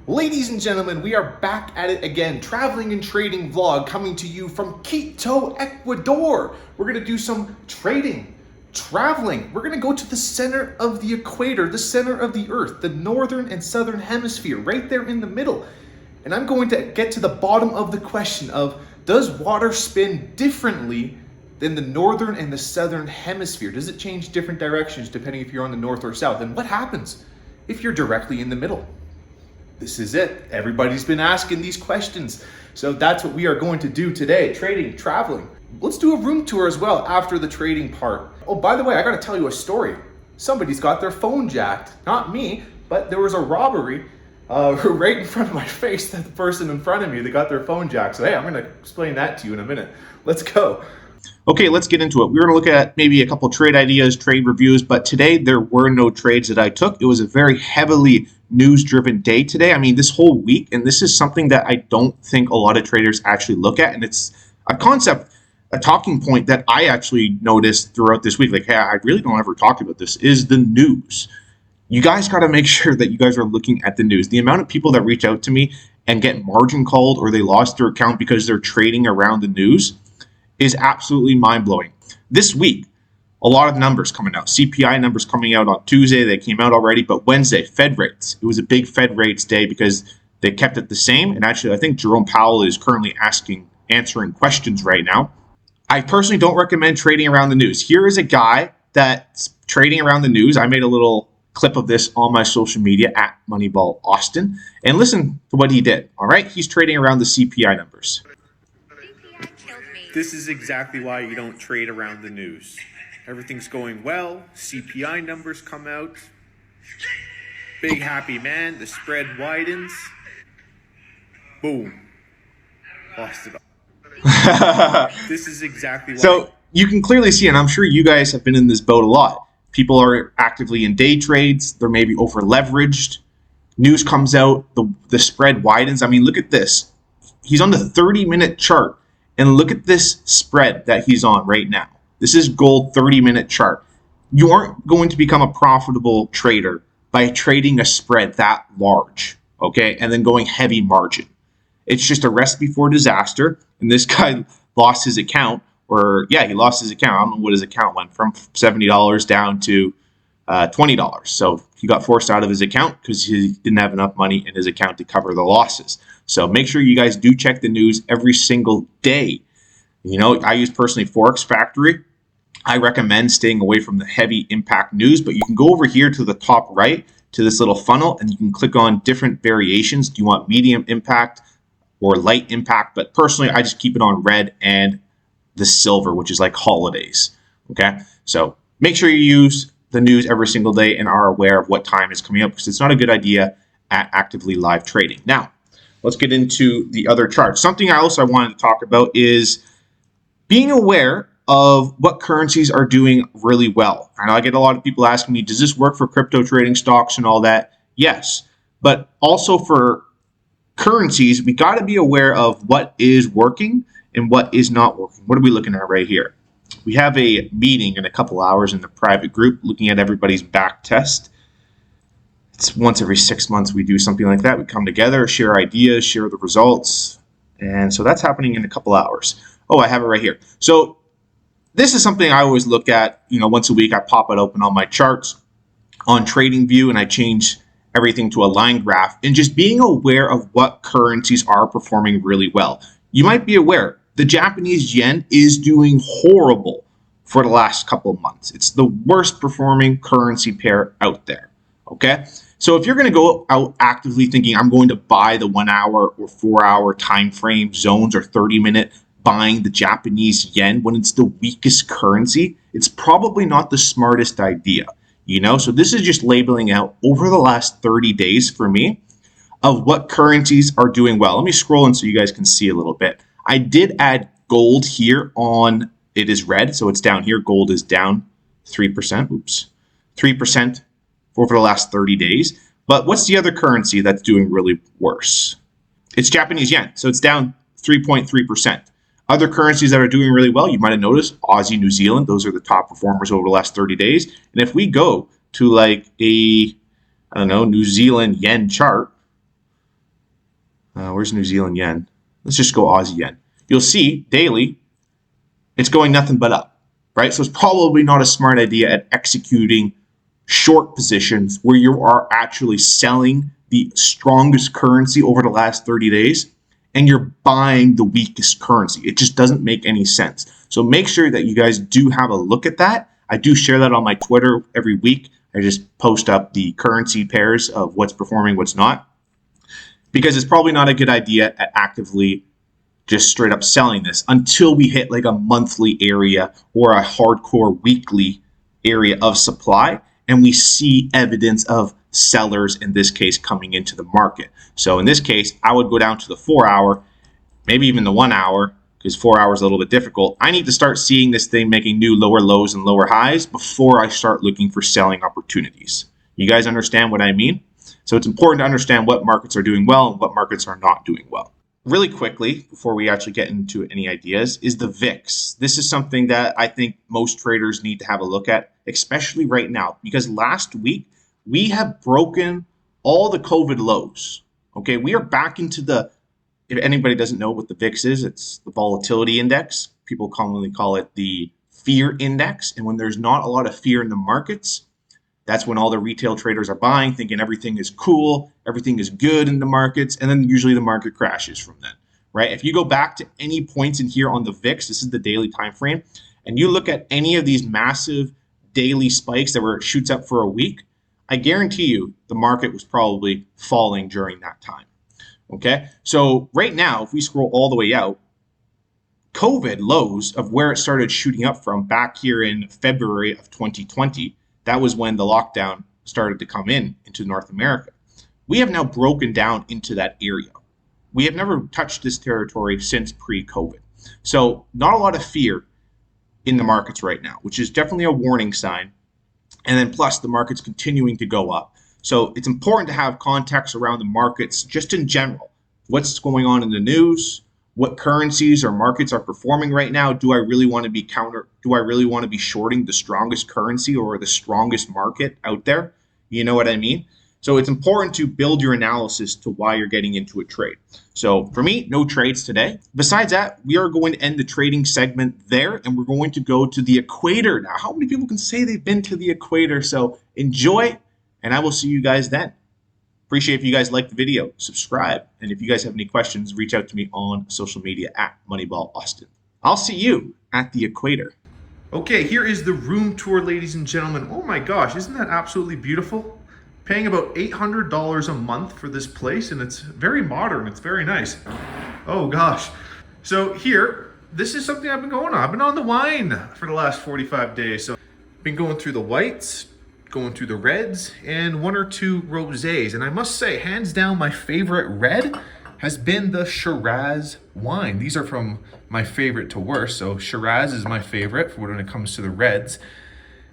Ladies and gentlemen, we are back at it again. Traveling and trading vlog coming to you from Quito, Ecuador. We're gonna do some trading, traveling. We're gonna go to the center of the equator, the center of the earth, the northern and southern hemisphere, right there in the middle. And I'm going to get to the bottom of the question of, does water spin differently than the northern and the southern hemisphere? Does it change different directions depending if you're on the north or south? And what happens if you're directly in the middle? This is it. Everybody's been asking these questions. So that's what we are going to do today. Trading, traveling. Let's do a room tour as well after the trading part. Oh, by the way, I gotta tell you a story. Somebody's got their phone jacked. Not me, but there was a robbery right in front of my face. That the person in front of me, they got their phone jacked. So hey, I'm gonna explain that to you in a minute. Let's go. Okay, let's get into it. We're going to look at maybe a couple trade ideas, trade reviews, but today there were no trades that I took. It was a very heavily news-driven day today. I mean, this whole week, and this is something that I don't think a lot of traders actually look at, and it's a concept, a talking point that I actually noticed throughout this week. Like, hey, I really don't ever talk about this, is the news. You guys got to make sure that you guys are looking at the news. The amount of people that reach out to me and get margin called or they lost their account because they're trading around the news is absolutely mind-blowing. This week, a lot of numbers coming out. CPI numbers coming out on Tuesday. They came out already, but Wednesday, Fed rates. It was a big Fed rates day because they kept it the same. And actually, I think Jerome Powell is currently answering questions right now. I personally don't recommend trading around the news. Here is a guy that's trading around the news. I made a little clip of this on my social media at Moneyball Austin. And listen to what he did. All right, he's trading around the CPI numbers. This is exactly why you don't trade around the news. Everything's going well. CPI numbers come out. Big happy man. The spread widens. Boom. Lost it all. This is exactly why. So you can clearly see, and I'm sure you guys have been in this boat a lot. People are actively in day trades. They're maybe over leveraged. News comes out. The spread widens. I mean, look at this. He's on the 30-minute chart. And look at this spread that he's on right now. This is gold 30-minute chart. You aren't going to become a profitable trader by trading a spread that large, okay, and then going heavy margin. It's just a recipe for disaster. And this guy lost his account, he lost his account. I don't know what his account went from $70 down to $20. So he got forced out of his account because he didn't have enough money in his account to cover the losses. So make sure you guys do check the news every single day. You know, I use personally Forex Factory. I recommend staying away from the heavy impact news, but you can go over here to the top right to this little funnel and you can click on different variations. Do you want medium impact or light impact? But personally, I just keep it on red and the silver, which is like holidays. Okay, so make sure you use the news every single day and are aware of what time is coming up because it's not a good idea at actively live trading. Now, let's get into the other chart. Something else I wanted to talk about is being aware of what currencies are doing really well. And I get a lot of people asking me, does this work for crypto trading stocks and all that? Yes, but also for currencies, we got to be aware of what is working and what is not working. What are we looking at right here? We have a meeting in a couple hours in the private group looking at everybody's back test. It's once every 6 months we do something like that. We come together, share ideas, share the results. And so that's happening in a couple hours. Oh, I have it right here. So this is something I always look at, once a week. I pop it open on my charts on TradingView and I change everything to a line graph and just being aware of what currencies are performing really well. You might be aware the Japanese yen is doing horrible for the last couple of months. It's the worst performing currency pair out there. Okay, so if you're going to go out actively thinking I'm going to buy the 1 hour or 4 hour time frame zones or 30-minute buying the Japanese yen when it's the weakest currency, it's probably not the smartest idea. So this is just labeling out over the last 30 days for me of what currencies are doing well. Let me scroll in so you guys can see a little bit. I did add gold here on, it is red, so it's down here. Gold is down 3%. Oops, 3% over the last 30 days. But what's the other currency that's doing really worse? It's Japanese yen, so it's down 3.3%. Other currencies that are doing really well, you might have noticed, Aussie, New Zealand, those are the top performers over the last 30 days. And if we go to like a, New Zealand yen chart, Where's New Zealand yen? Let's just go Aussie yen. You'll see daily, it's going nothing but up, right? So it's probably not a smart idea at executing short positions where you are actually selling the strongest currency over the last 30 days and you're buying the weakest currency. It just doesn't make any sense. So make sure that you guys do have a look at that. I do share that on my Twitter every week. I just post up the currency pairs of what's performing, what's not, because it's probably not a good idea at actively just straight up selling this until we hit like a monthly area or a hardcore weekly area of supply and we see evidence of sellers in this case coming into the market. So in this case, I would go down to the 4 hour, maybe even the 1 hour, because 4 hours is a little bit difficult. I need to start seeing this thing making new lower lows and lower highs before I start looking for selling opportunities. You guys understand what I mean? So it's important to understand what markets are doing well and what markets are not doing well. Really quickly, before we actually get into any ideas, is the VIX. This is something that I think most traders need to have a look at, especially right now, because last week we have broken all the COVID lows. Okay, we are back into the, if anybody doesn't know what the VIX is, it's the volatility index. People commonly call it the fear index. And when there's not a lot of fear in the markets, that's when all the retail traders are buying, thinking everything is cool, everything is good in the markets, and then usually the market crashes from then, right? If you go back to any points in here on the VIX, this is the daily time frame, and you look at any of these massive daily spikes that were shoots up for a week, I guarantee you the market was probably falling during that time, okay? So right now, if we scroll all the way out, COVID lows of where it started shooting up from back here in February of 2020, that was when the lockdown started to come into North America. We have now broken down into that area. We have never touched this territory since pre-COVID. So not a lot of fear in the markets right now, which is definitely a warning sign. And then plus the market's continuing to go up. So it's important to have context around the markets just in general. What's going on in the news? What currencies or markets are performing right now? Do I really want to be shorting the strongest currency or the strongest market out there? You know what I mean? So it's important to build your analysis to why you're getting into a trade. So for me, no trades today. Besides that, we are going to end the trading segment there and we're going to go to the equator. Now, how many people can say they've been to the equator? So enjoy, and I will see you guys then. Appreciate if you guys like the video, subscribe, and if you guys have any questions, reach out to me on social media at Moneyball Austin. I'll see you at the equator. Okay, here is the room tour, ladies and gentlemen. Oh my gosh, isn't that absolutely beautiful? Paying about $800 a month for this place, and it's very modern, it's very nice. Oh gosh. So here, this is something I've been going on. I've been on the wine for the last 45 days. So been going through the whites, going through the reds, and one or two rosés. And I must say, hands down, my favorite red has been the Shiraz wine. These are from my favorite to worst. So Shiraz is my favorite when it comes to the reds.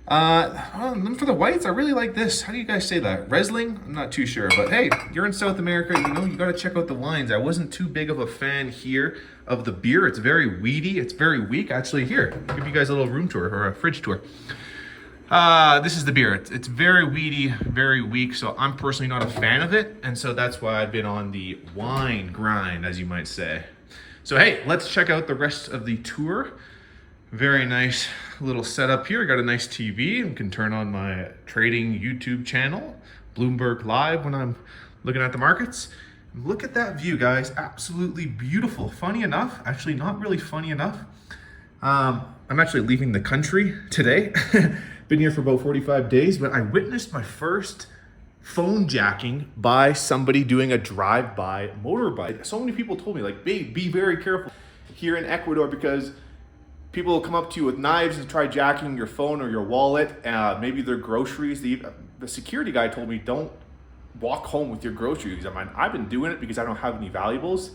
Then for the whites, I really like this. How do you guys say that? Riesling? I'm not too sure. But hey, you're in South America, you know, you got to check out the wines. I wasn't too big of a fan here of the beer. It's very weedy. It's very weak. Actually, here, I'll give you guys a little room tour or a fridge tour. This is the beer. It's very weedy, very weak, so I'm personally not a fan of it, and so that's why I've been on the wine grind, as you might say. So hey, let's check out the rest of the tour. Very nice little setup here. I got a nice TV. I can turn on my trading YouTube channel, Bloomberg Live, when I'm looking at the markets. Look at that view, guys. Absolutely beautiful. Funny enough, actually not really funny enough, I'm actually leaving the country today. Been here for about 45 days, but I witnessed my first phone jacking by somebody doing a drive-by motorbike. So many people told me, like, babe, be very careful here in Ecuador because people will come up to you with knives and try jacking your phone or your wallet, maybe their groceries. The security guy told me, don't walk home with your groceries. I mean, I've been doing it because I don't have any valuables,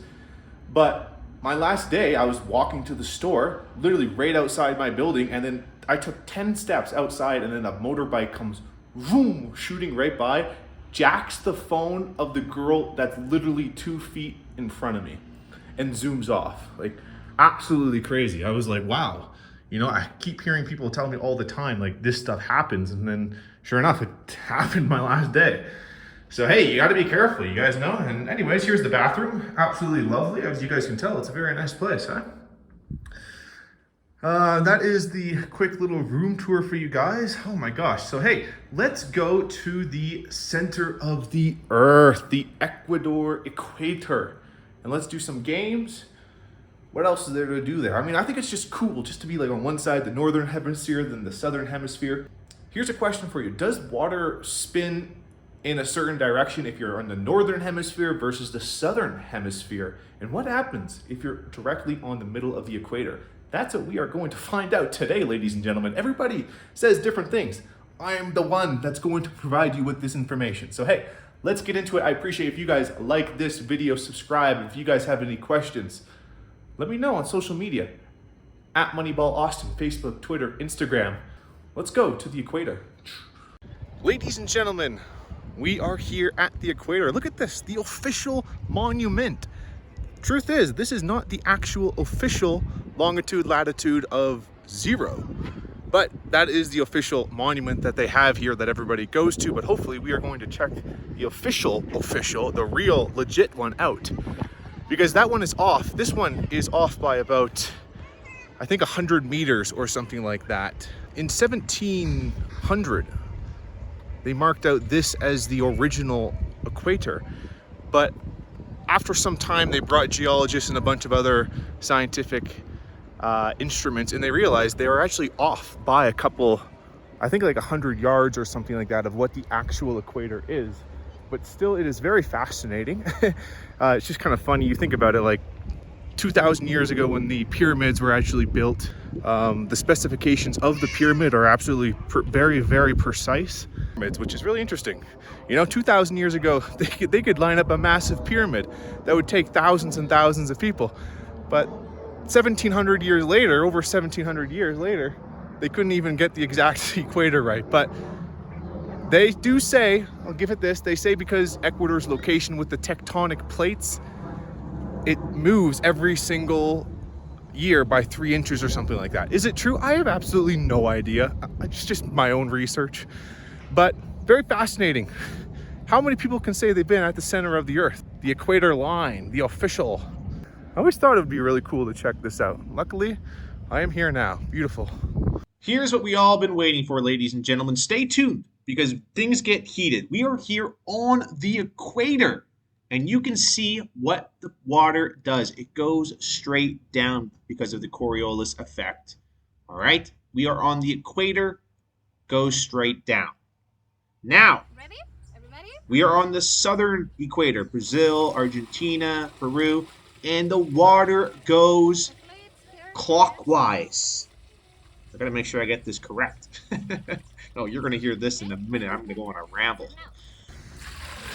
but my last day, I was walking to the store, literally right outside my building, and then I took 10 steps outside, and then a motorbike comes, vroom, shooting right by, jacks the phone of the girl that's literally 2 feet in front of me, and zooms off. Like, absolutely crazy. I was like, wow. You know, I keep hearing people tell me all the time, like, this stuff happens, and then sure enough, it happened my last day. So hey, you got to be careful, you guys know. And anyways, here's the bathroom. Absolutely lovely. As you guys can tell, it's a very nice place, huh? That is the quick little room tour for you guys. Oh my gosh. So hey, let's go to the center of the earth, the Ecuador Equator. And let's do some games. What else is there to do there? I mean, I think it's just cool just to be like on one side, the northern hemisphere, then the southern hemisphere. Here's a question for you. Does water spin in a certain direction if you're on the northern hemisphere versus the southern hemisphere? And what happens if you're directly on the middle of the equator? That's what we are going to find out today, ladies and gentlemen. Everybody says different things. I am the one that's going to provide you with this information. So hey, let's get into it. I appreciate if you guys like this video, subscribe. If you guys have any questions, let me know on social media. At Moneyball Austin, Facebook, Twitter, Instagram. Let's go to the equator. Ladies and gentlemen, we are here at the equator. Look at this, the official monument. Truth is, this is not the actual official longitude, latitude of 0. But that is the official monument that they have here that everybody goes to. But hopefully we are going to check the official, the real, legit one out. Because that one is off. This one is off by about, I think 100 meters or something like that. In 1700, they marked out this as the original equator. But after some time, they brought geologists and a bunch of other scientific instruments, and they realized they were actually off by a couple, I think like 100 yards or something like that, of what the actual equator is. But still, it is very fascinating. It's just kind of funny. You think about it, like 2,000 years ago when the pyramids were actually built, the specifications of the pyramid are absolutely very, very precise, which is really interesting. You know, 2,000 years ago, they could line up a massive pyramid that would take thousands and thousands of people. But 1,700 years later, over 1,700 years later, they couldn't even get the exact equator right. But they do say, I'll give it this, they say because Ecuador's location with the tectonic plates, it moves every single year by 3 inches or something like that. Is it true? I have absolutely no idea. It's just my own research. But very fascinating. How many people can say they've been at the center of the earth? The equator line, the official. I always thought it would be really cool to check this out. Luckily, I am here now. Beautiful. Here's what we all been waiting for, ladies and gentlemen. Stay tuned because things get heated. We are here on the equator, and you can see what the water does. It goes straight down because of the Coriolis effect. All right, we are on the equator, goes straight down. Now, Ready? Everybody? we are on the southern equator, Brazil, Argentina, Peru, and the water goes clockwise. I gotta make sure I get this correct. No, you're gonna hear this in a minute. I'm gonna go on a ramble.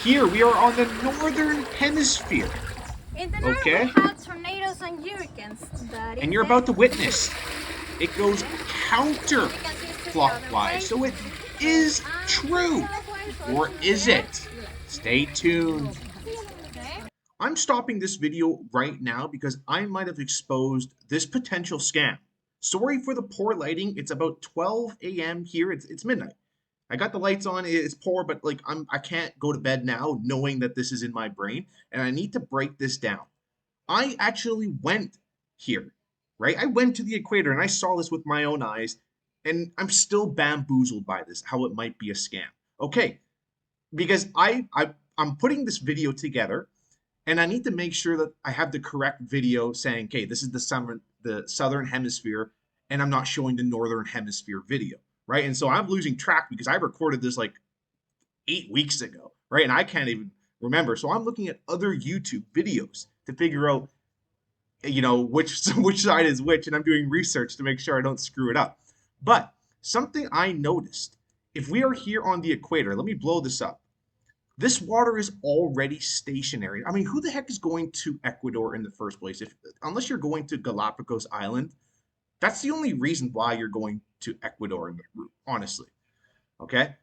Here we are on the northern hemisphere. In the north, Okay. we have tornadoes and hurricanes. And you're about to witness. It goes counterclockwise. So it is true. Or is it? Stay tuned. Okay. I'm stopping this video right now because I might have exposed this potential scam. Sorry for the poor lighting. It's about 12 a.m. here. It's midnight. I got the lights on. It's poor, but like I can't go to bed now knowing that this is in my brain, and I need to break this down. I actually went here, right? I went to the equator and I saw this with my own eyes, and I'm still bamboozled by this, how it might be a scam. Okay, because I'm putting this video together, and I need to make sure that I have the correct video saying, okay, this is the southern hemisphere, and I'm not showing the northern hemisphere video, right? And so I'm losing track because I recorded this like 8 weeks ago, right? And I can't even remember. So I'm looking at other YouTube videos to figure out, you know, which side is which, and I'm doing research to make sure I don't screw it up. But something I noticed, if we are here on the equator, let me blow this up. This water is already stationary. I mean, who the heck is going to Ecuador in the first place? Unless you're going to Galapagos Island, that's the only reason why you're going to Ecuador, honestly. Okay?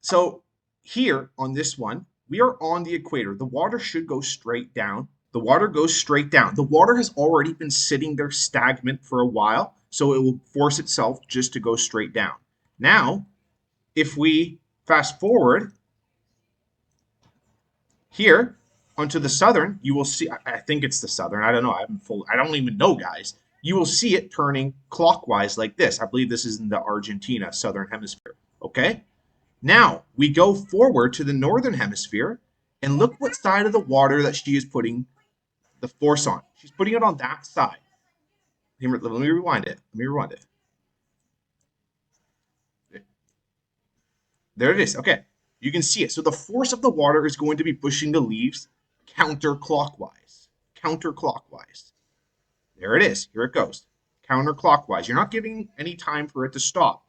So here on this one, we are on the equator. The water should go straight down. The water goes straight down. The water has already been sitting there stagnant for a while, so it will force itself just to go straight down. Now, if we fast forward, Here, onto the southern, you will see, I think it's the southern, I don't know, I don't even know, guys. You will see it turning clockwise like this. I believe this is in the Argentina southern hemisphere, okay? Now, we go forward to the northern hemisphere, and look what side of the water that she is putting the force on. She's putting it on that side. Let me rewind it. Let me rewind it. There it is. Okay. You can see it. So the force of the water is going to be pushing the leaves counterclockwise. Counterclockwise. There it is. Here it goes. Counterclockwise. You're not giving any time for it to stop.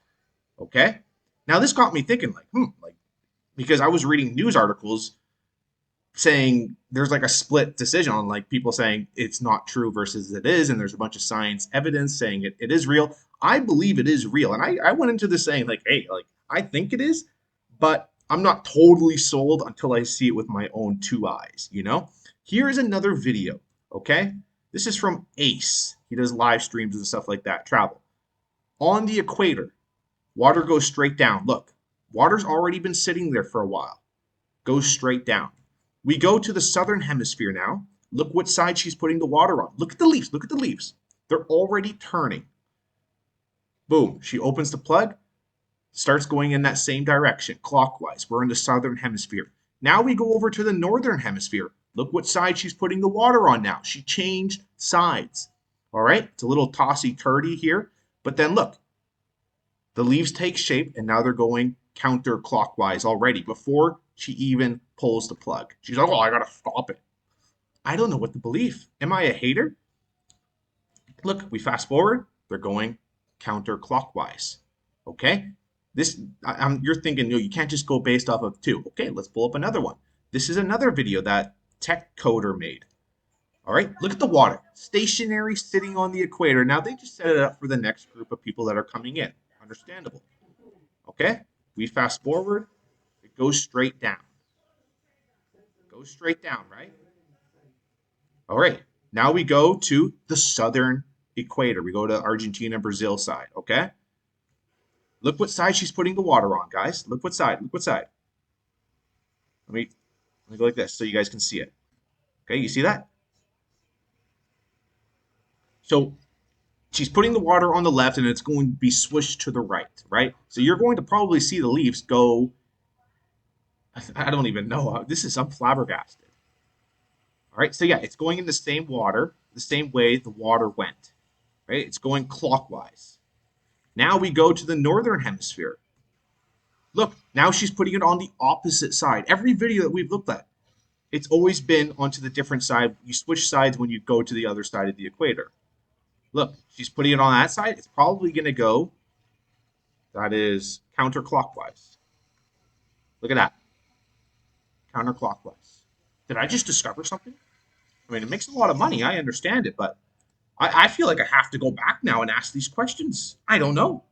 Okay? Now this got me thinking, like, because I was reading news articles saying there's like a split decision on like people saying it's not true versus it is, and there's a bunch of science evidence saying it is real. I believe it is real. And I went into this saying like, hey, like I think it is, but I'm not totally sold until I see it with my own two eyes, you know? Here is another video, okay? This is from Ace. He does live streams and stuff like that, travel. On the equator, water goes straight down. Look, water's already been sitting there for a while. Goes straight down. We go to the southern hemisphere now. Look what side she's putting the water on. Look at the leaves. Look at the leaves. They're already turning. Boom. She opens the plug, starts going in that same direction, clockwise. We're in the southern hemisphere. Now we go over to the northern hemisphere. Look what side she's putting the water on now. She changed sides. All right? It's a little tossy-turvy here. But then look. The leaves take shape, and now they're going counterclockwise already before she even pulls the plug. She's like, oh, I gotta stop it. I don't know what to believe. Am I a hater? Look, we fast forward. They're going counterclockwise. Okay? You're thinking, you can't just go based off of two. Okay, let's pull up another one. This is another video that Tech Coder made. All right, look at the water. Stationary, sitting on the equator. Now, they just set it up for the next group of people that are coming in. Understandable. Okay, we fast forward. It goes straight down. Goes straight down, right? All right, now we go to the southern equator. We go to Argentina, Brazil side, okay? Look what side she's putting the water on, guys. Look what side. Look what side. Let me go like this so you guys can see it. Okay, you see that? So she's putting the water on the left, and it's going to be swished to the right? So you're going to probably see the leaves go, I don't even know. I'm flabbergasted. All right, so yeah, it's going in the same water, the same way the water went, right? It's going clockwise. Now we go to the northern hemisphere. Look, now she's putting it on the opposite side. Every video that we've looked at, it's always been onto the different side. You switch sides when you go to the other side of the equator. Look, she's putting it on that side. It's probably going to go, that is counterclockwise. Look at that. Counterclockwise. Did I just discover something? I mean, it makes a lot of money. I understand it, but I feel like I have to go back now and ask these questions. I don't know.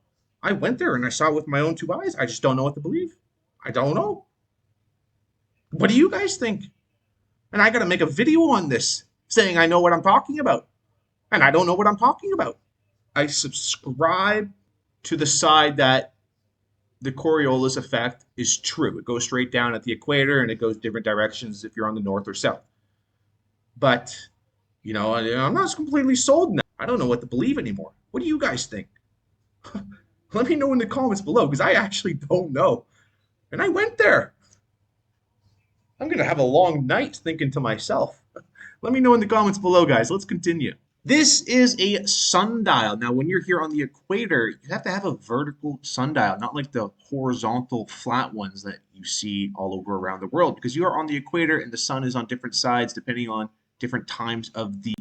I went there and I saw it with my own two eyes. I just don't know what to believe. I don't know. What do you guys think? And I got to make a video on this saying I know what I'm talking about. And I don't know what I'm talking about. I subscribe to the side that the Coriolis effect is true. It goes straight down at the equator and it goes different directions if you're on the north or south. But, I'm not completely sold now. I don't know what to believe anymore. What do you guys think? Let me know in the comments below because I actually don't know. And I went there. I'm going to have a long night thinking to myself. Let me know in the comments below, guys. Let's continue. This is a sundial. Now, when you're here on the equator, you have to have a vertical sundial, not like the horizontal flat ones that you see all over around the world, because you are on the equator and the sun is on different sides depending on different times of the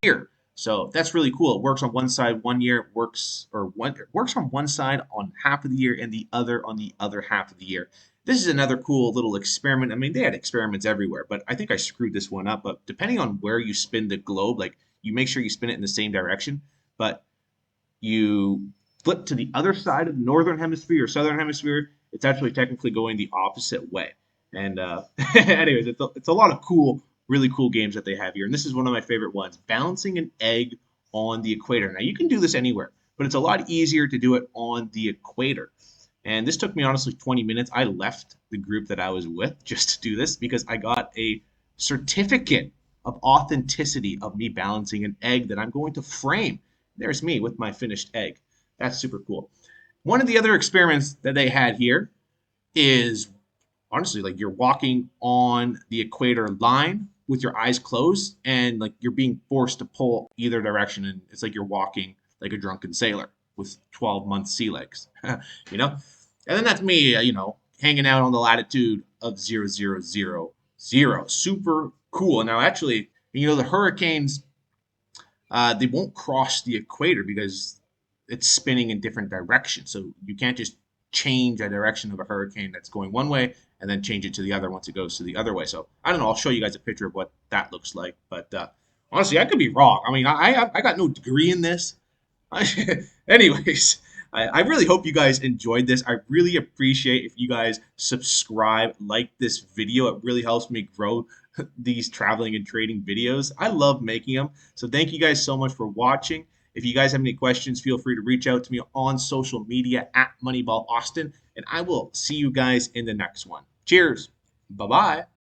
year. So that's really cool. It works on one side 1 year, it works on one side on half of the year and the other on the other half of the year. This is another cool little experiment. I mean, they had experiments everywhere, but I think I screwed this one up. But depending on where you spin the globe, like you make sure you spin it in the same direction, but you flip to the other side of the northern hemisphere or southern hemisphere, it's actually technically going the opposite way. And anyways, it's a lot of cool, really cool games that they have here. And this is one of my favorite ones, balancing an egg on the equator. Now, you can do this anywhere, but it's a lot easier to do it on the equator. And this took me honestly 20 minutes. I left the group that I was with just to do this because I got a certificate of authenticity of me balancing an egg that I'm going to frame. There's me with my finished egg. That's super cool. One of the other experiments that they had here is honestly like you're walking on the equator line with your eyes closed and like you're being forced to pull either direction, and it's like you're walking like a drunken sailor with 12-month sea legs. you know and then that's me, hanging out on the latitude of 0000. Super cool. Now actually, the hurricanes, they won't cross the equator because it's spinning in different directions. So you can't just change a direction of a hurricane that's going one way and then change it to the other once it goes to the other way. So I don't know. I'll show you guys a picture of what that looks like. But honestly, I could be wrong. I mean, I got no degree in this. Anyways, I really hope you guys enjoyed this. I really appreciate if you guys subscribe, like this video. It really helps me grow these traveling and trading videos. I love making them. So thank you guys so much for watching. If you guys have any questions, feel free to reach out to me on social media at Moneyball Austin, and I will see you guys in the next one. Cheers. Bye-bye.